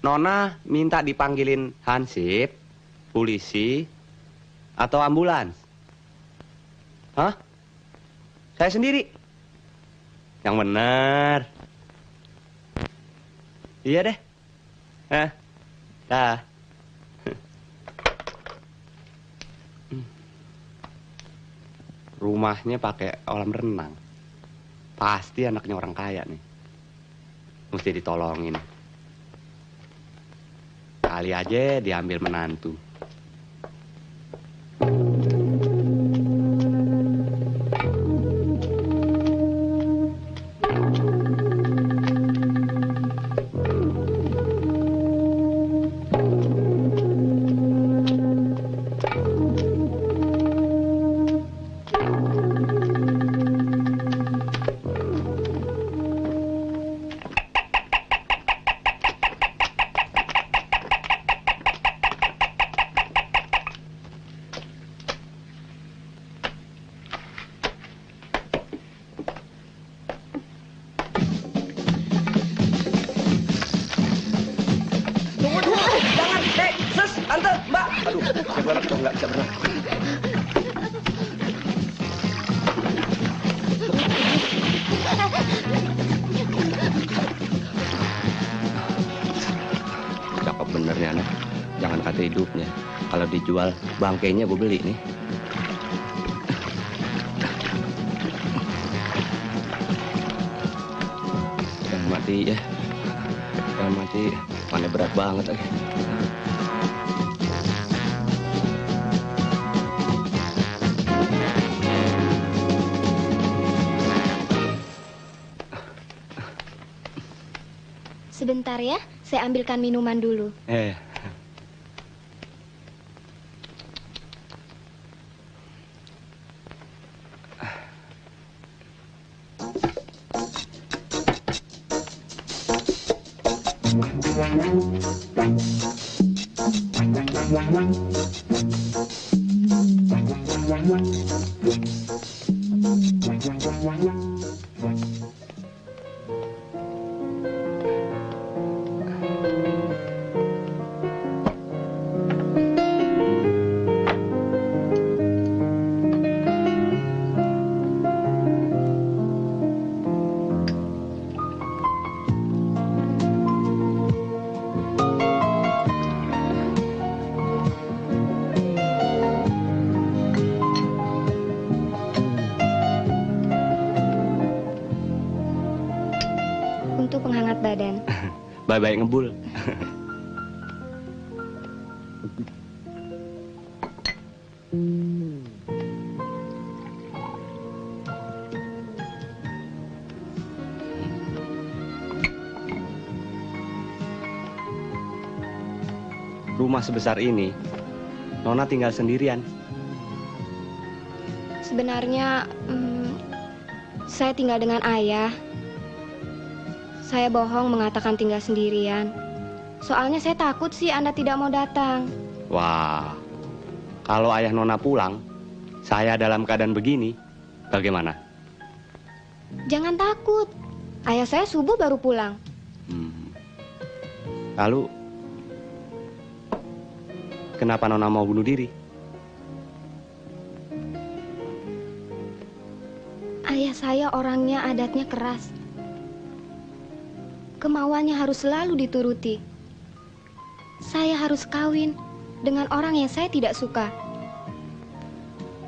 Nona minta dipanggilin Hansip, polisi, atau ambulans. Hah? Saya sendiri. Yang benar. Iya deh. Dah. Rumahnya pakai kolam renang. Pasti anaknya orang kaya nih. Mesti ditolongin. Kali aja diambil menantu. Nggak bisa berenang. Cakep bener nih anak. Jangan kata hidupnya. Kalau dijual, bangkainya gue beli nih. Jangan mati ya. Jangan mati. Mana berat banget lagi. Sebentar ya, saya ambilkan minuman dulu. Baik-baik ngebul. Rumah sebesar ini, Nona tinggal sendirian. Sebenarnya saya tinggal dengan ayah. Saya bohong mengatakan tinggal sendirian. Soalnya saya takut sih Anda tidak mau datang. Wah, kalau ayah Nona pulang, saya dalam keadaan begini, bagaimana? Jangan takut. Ayah saya subuh baru pulang. Lalu, kenapa Nona mau bunuh diri? Ayah saya orangnya adatnya keras. Kemauannya harus selalu dituruti. Saya harus kawin dengan orang yang saya tidak suka.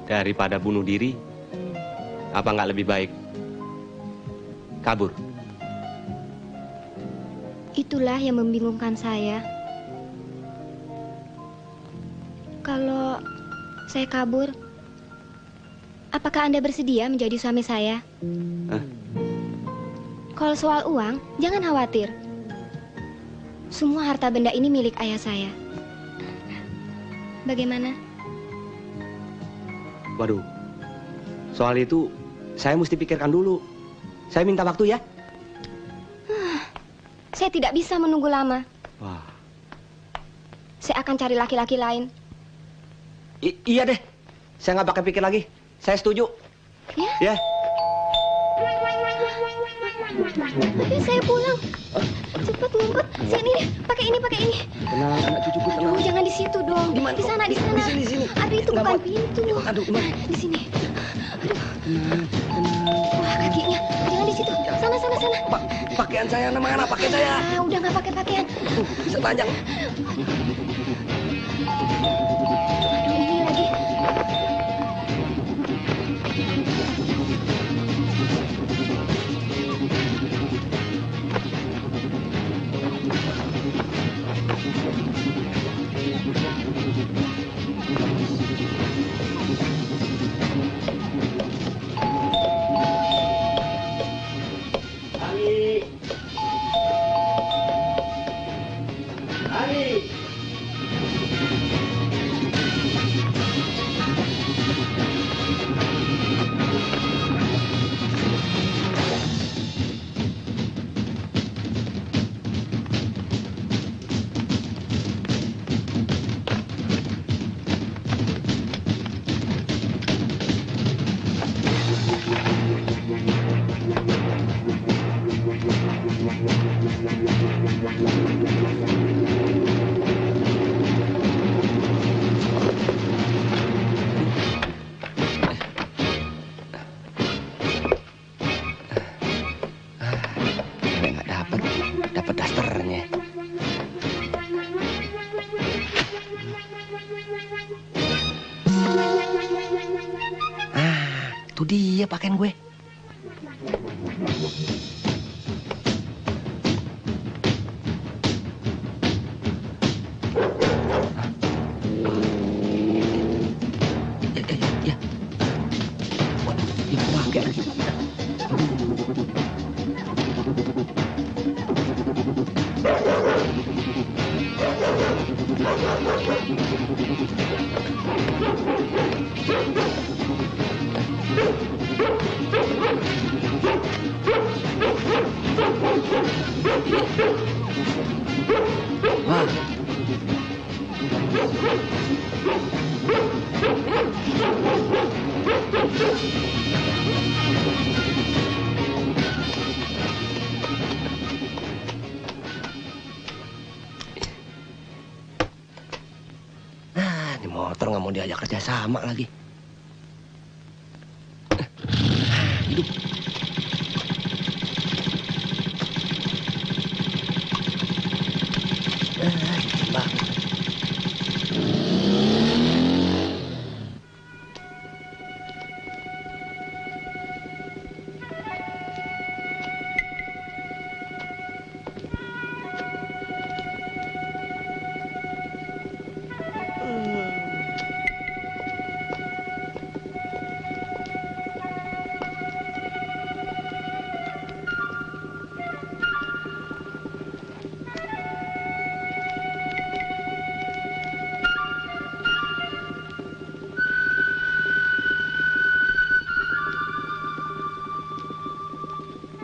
Daripada bunuh diri, apa nggak lebih baik kabur? Itulah yang membingungkan saya. Kalau saya kabur, apakah Anda bersedia menjadi suami saya? Kalau soal uang, jangan khawatir. Semua harta benda ini milik ayah saya. Bagaimana? Waduh, soal itu saya mesti pikirkan dulu. Saya minta waktu ya. Saya tidak bisa menunggu lama. Wah. Saya akan cari laki-laki lain. Iya deh, saya nggak pakai pikir lagi. Saya setuju. Ya? Ya. Tapi saya pulang. Cepat ngumpet. Sini deh, pakai ini, pakai ini. Tenang, anak cucuku tenang. Aduh, jangan di situ dong. Di sana, di sana. Di sini. Aduh, itu bukan pintu. Aduh, di sini. Aduh. Wah, kakinya. Jangan di situ. Sana. Pakaian saya mana? Pakai saya. Udah nggak pakai pakaian. Bisa telanjang. Aduh, ini lagi. Dapat dasternya. Itu dia pakaian gue. Ya. Waduh, dia pakai lagi. Wah. Nah, ini motor nggak mau diajak kerja sama lagi. Hidup. Bang.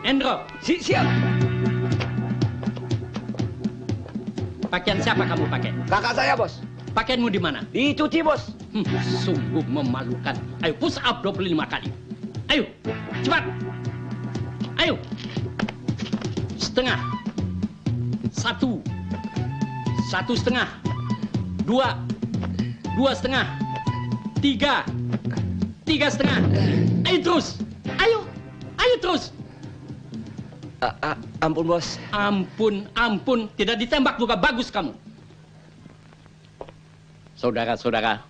Endro. Siap. Pakaian siapa kamu pakai? Kakak saya, Bos. Pakaianmu di mana? Dicuci, Bos. Sungguh memalukan. Ayo push up 25 kali. Ayo, cepat. Ayo. Setengah. 1. 1,5. 2. 2,5. 3. 3,5. Ayo terus. Ayo. Ayo terus. Ampun, Bos. Ampun. Tidak ditembak juga bagus kamu. Saudara-saudara,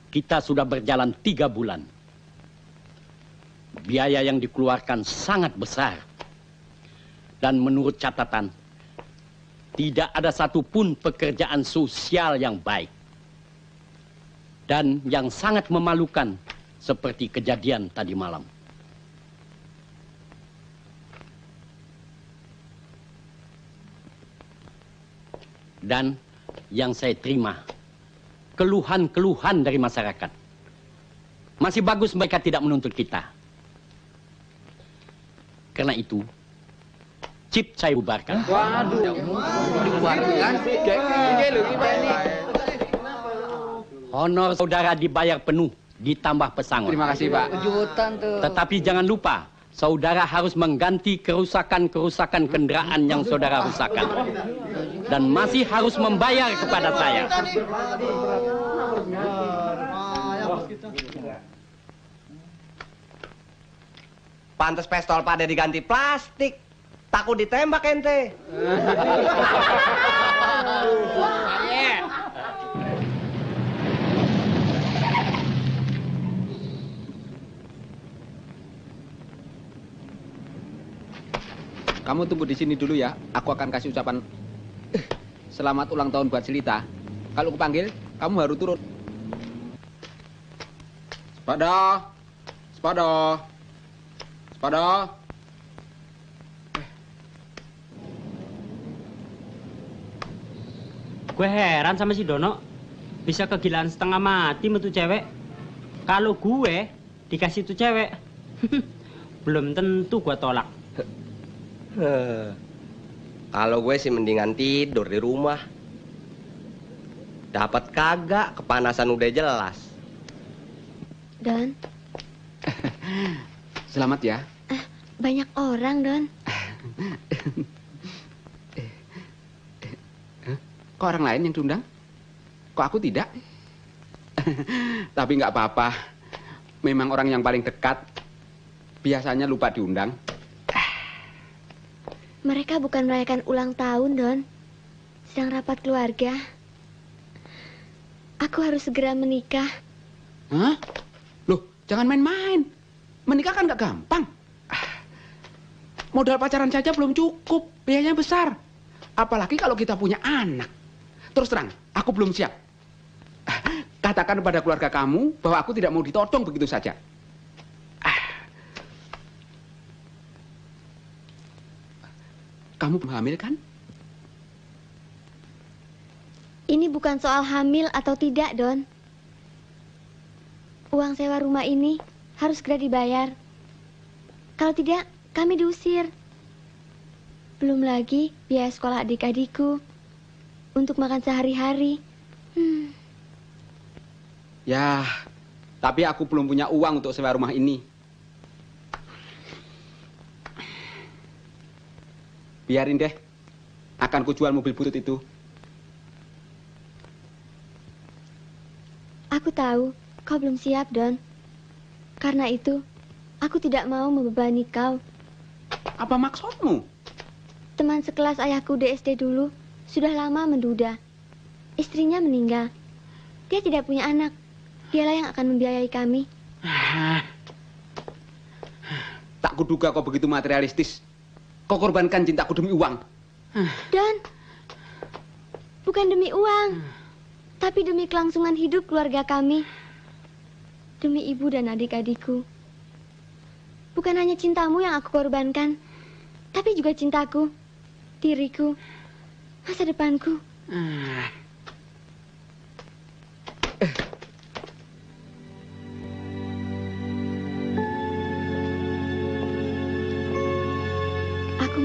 kita sudah berjalan 3 bulan. Biaya yang dikeluarkan sangat besar. Dan menurut catatan, tidak ada satupun pekerjaan sosial yang baik. Dan yang sangat memalukan, seperti kejadian tadi malam. Dan yang saya terima, keluhan-keluhan dari masyarakat. Masih bagus mereka tidak menuntut kita. Karena itu, chip saya bubarkan. Waduh, dibubarkan sih. Honor saudara dibayar penuh, ditambah pesangon. Terima kasih, Pak. Kejutan tuh. Tetapi jangan lupa, saudara harus mengganti kerusakan-kerusakan kendaraan yang saudara rusakkan. Dan masih harus membayar kepada saya. Pantes pistol pada diganti plastik. Takut ditembak ente. Kamu tunggu di sini dulu ya. Aku akan kasih ucapan selamat ulang tahun buat Silita. Kalau kupanggil, kamu harus turun. Sepada. Gue heran sama si Dono. Bisa kegilaan setengah mati sama tuh cewek. Kalau gue dikasih tuh cewek, belum tentu gue tolak. Kalau gue sih mendingan tidur di rumah. Dapat kagak, kepanasan udah jelas. Don, Selamat ya. banyak orang, Don. Kok orang lain yang diundang? Kok aku tidak? Tapi nggak apa-apa. Memang orang yang paling dekat biasanya lupa diundang. Mereka bukan merayakan ulang tahun, Don. Sedang rapat keluarga. Aku harus segera menikah. Hah? Loh, jangan main-main. Menikah kan nggak gampang. Modal pacaran saja belum cukup. Biayanya besar. Apalagi kalau kita punya anak. Terus terang, aku belum siap. Katakan kepada keluarga kamu bahwa aku tidak mau ditodong begitu saja. Kamu belum hamil kan? Ini bukan soal hamil atau tidak, Don. Uang sewa rumah ini harus segera dibayar. Kalau tidak, kami diusir. Belum lagi biaya sekolah adik-adikku. Untuk makan sehari-hari. Ya, tapi aku belum punya uang untuk sewa rumah ini. Biarin deh. Akan kujual mobil butut itu. Aku tahu kau belum siap, Don. Karena itu, aku tidak mau membebani kau. Apa maksudmu? Teman sekelas ayahku di SD dulu sudah lama menduda. Istrinya meninggal. Dia tidak punya anak. Dialah yang akan membiayai kami. Tak kuduga kau begitu materialistis. Kau korbankan cintaku demi uang. Don, bukan demi uang, tapi demi kelangsungan hidup keluarga kami. Demi ibu dan adik-adikku. Bukan hanya cintamu yang aku korbankan, tapi juga cintaku, diriku, masa depanku.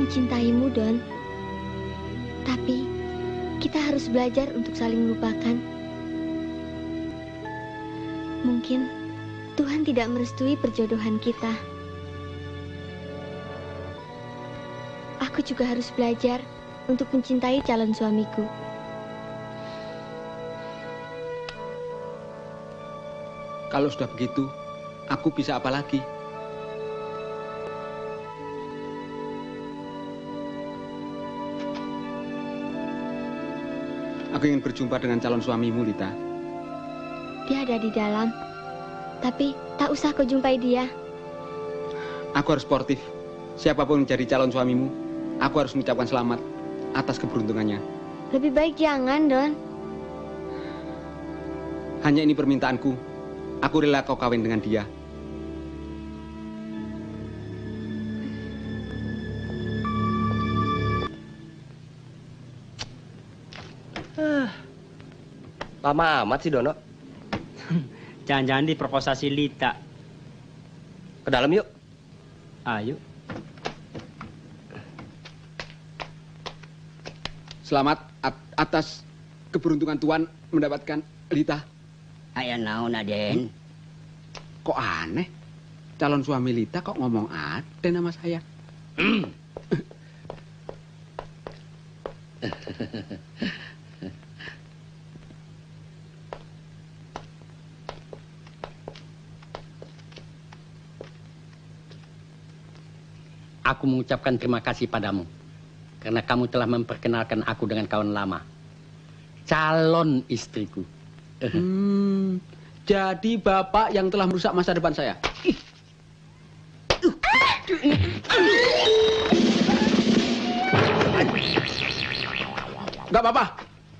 mencintaimu, Don. Tapi kita harus belajar untuk saling melupakan. Mungkin Tuhan tidak merestui perjodohan kita. Aku juga harus belajar untuk mencintai calon suamiku. Kalau sudah begitu, aku bisa apa lagi? Aku ingin berjumpa dengan calon suamimu, Lita. Dia ada di dalam. Tapi tak usah kau jumpai dia. Aku harus sportif. Siapapun menjadi calon suamimu, aku harus mengucapkan selamat atas keberuntungannya. Lebih baik jangan, Don. Hanya ini permintaanku. Aku rela kau kawin dengan dia. Lama amat sih, Dono. Jangan-jangan diproposasi Lita. Ke dalam yuk. Ayo. Selamat atas keberuntungan Tuan mendapatkan Lita. Ayo naon, Aden. Kok aneh? Calon suami Lita kok ngomong Aden sama saya? Aku mengucapkan terima kasih padamu karena kamu telah memperkenalkan aku dengan kawan lama, calon istriku. Jadi bapak yang telah merusak masa depan saya. Gak apa-apa.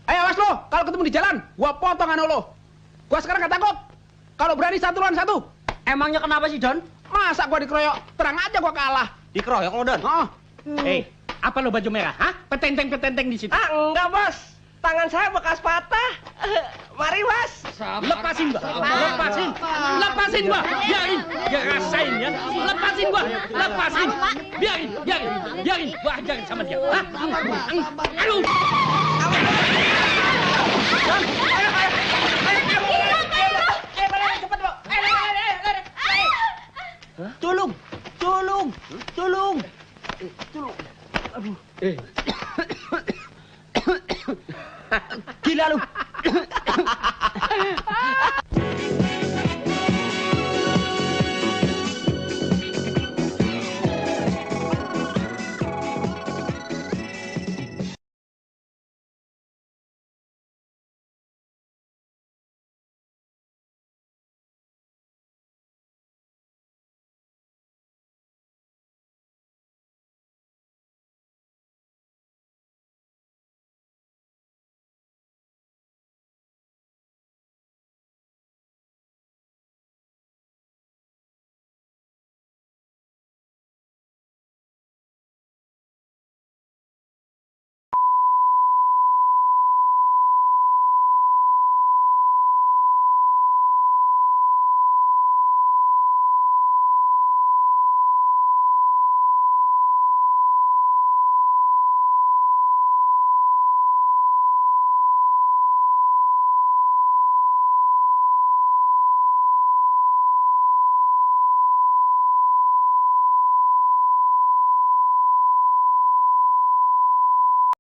Ayo awas lo, kalau ketemu di jalan, gua potong anu lo. Gua sekarang gak takut. Kalau berani satu lawan satu. Emangnya kenapa sih, Don? Masa gua dikeroyok? Terang aja gua kalah. Dikeroyok lo, Don? Oh. Apa lo baju merah? Hah? Petenteng-petenteng di situ. Ah, enggak, Bos. Tangan saya bekas patah. Mari, Bos. Lepasin gua. Lepasin. Lepasin gua. Biarin. Dia rasain ya. Lepasin gua. Lepasin. Biarin. Gua ajarin sama dia. Hah? Aduh. Tolong. Aduh.